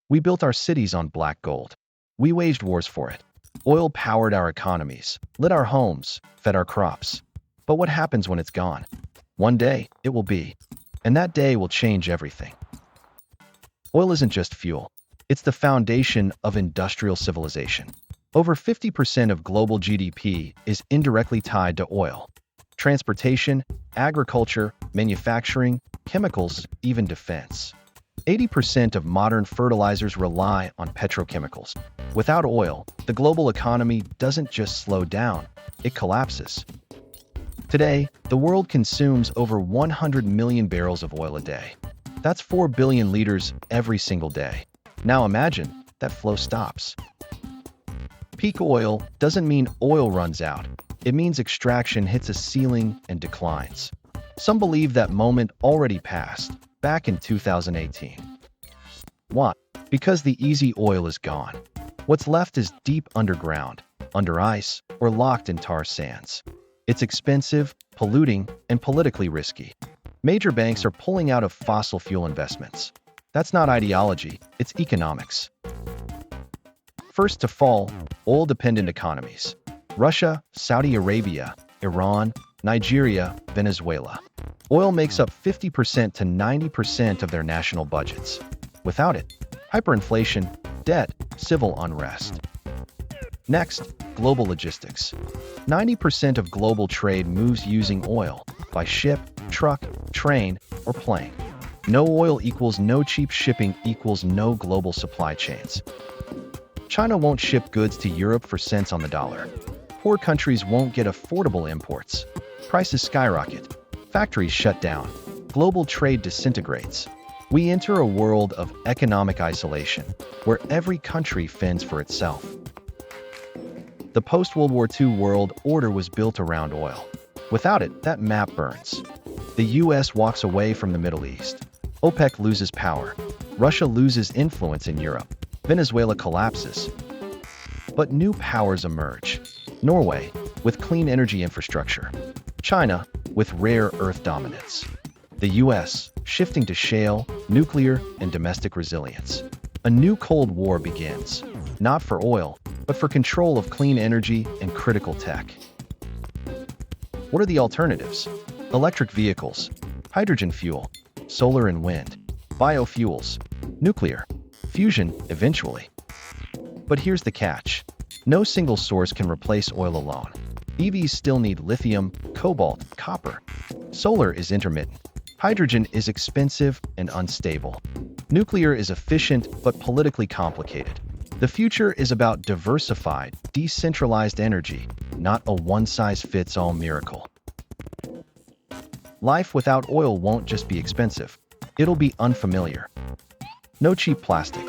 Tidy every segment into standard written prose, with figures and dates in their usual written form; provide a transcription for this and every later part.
We built our cities on black gold. We waged wars for it. Oil powered our economies, lit our homes, fed our crops. But what happens when it's gone? One day, it will be. And that day will change everything. Oil isn't just fuel. It's the foundation of industrial civilization. Over 50% of global GDP is indirectly tied to oil. Transportation, agriculture, manufacturing, chemicals, even defense. 80% of modern fertilizers rely on petrochemicals. Without oil, the global economy doesn't just slow down, it collapses. Today, the world consumes over 100 million barrels of oil a day. That's 4 billion liters every single day. Now imagine that flow stops. Peak oil doesn't mean oil runs out. It means extraction hits a ceiling and declines. Some believe that moment already passed, back in 2018. Why? Because the easy oil is gone. What's left is deep underground, under ice, or locked in tar sands. It's expensive, polluting, and politically risky. Major banks are pulling out of fossil fuel investments. That's not ideology, it's economics. First to fall, oil-dependent economies. Russia, Saudi Arabia, Iran, Nigeria, Venezuela. Oil makes up 50% to 90% of their national budgets. Without it, hyperinflation, debt, civil unrest. Next, global logistics. 90% of global trade moves using oil, by ship, truck, train, or plane. No oil equals no cheap shipping equals no global supply chains. China won't ship goods to Europe for cents on the dollar. Poor countries won't get affordable imports. Prices skyrocket. Factories shut down. Global trade disintegrates. We enter a world of economic isolation, where every country fends for itself. The post-World War II world order was built around oil. Without it, that map burns. The US walks away from the Middle East. OPEC loses power. Russia loses influence in Europe. Venezuela collapses. But new powers emerge. Norway, with clean energy infrastructure. China, with rare earth dominance. The US, shifting to shale, nuclear, and domestic resilience. A new Cold War begins, not for oil, but for control of clean energy and critical tech. What are the alternatives? Electric vehicles, hydrogen fuel, solar and wind, biofuels, nuclear, fusion eventually. But here's the catch. No single source can replace oil alone. EVs still need lithium, cobalt, copper. Solar is intermittent. Hydrogen is expensive and unstable. Nuclear is efficient but politically complicated. The future is about diversified, decentralized energy, not a one-size-fits-all miracle. Life without oil won't just be expensive. It'll be unfamiliar. No cheap plastic.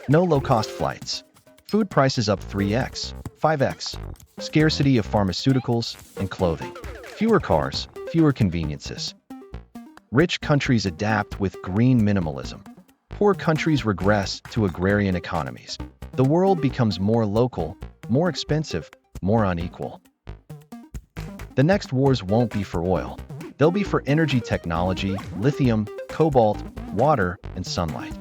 No low-cost flights. Food prices up 3x, 5x. Scarcity of pharmaceuticals and clothing. Fewer cars, fewer conveniences. Rich countries adapt with green minimalism. Poor countries regress to agrarian economies. The world becomes more local, more expensive, more unequal. The next wars won't be for oil. They'll be for energy technology, lithium, cobalt, water, and sunlight.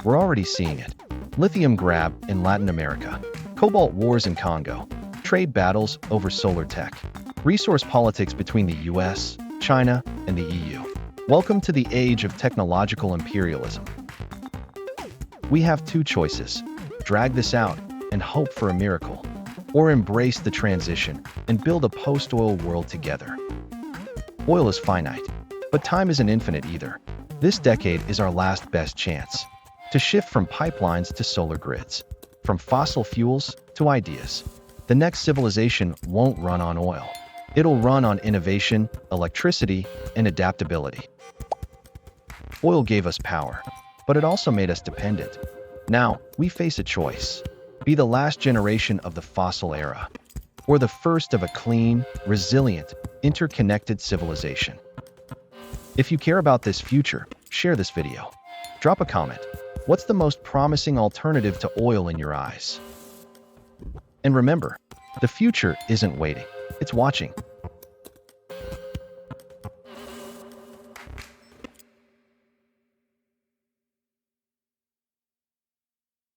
We're already seeing it. Lithium grab in Latin America. Cobalt wars in Congo. Trade battles over solar tech. Resource politics between the US, China, and the EU. Welcome to the age of technological imperialism. We have two choices: drag this out and hope for a miracle, or embrace the transition and build a post-oil world together. Oil is finite, but time isn't infinite either. This decade is our last best chance to shift from pipelines to solar grids, from fossil fuels to ideas. The next civilization won't run on oil. It'll run on innovation, electricity, and adaptability. Oil gave us power, but it also made us dependent. Now, we face a choice: be the last generation of the fossil era, or the first of a clean, resilient, interconnected civilization. If you care about this future, share this video. Drop a comment. What's the most promising alternative to oil in your eyes? And remember, the future isn't waiting, it's watching.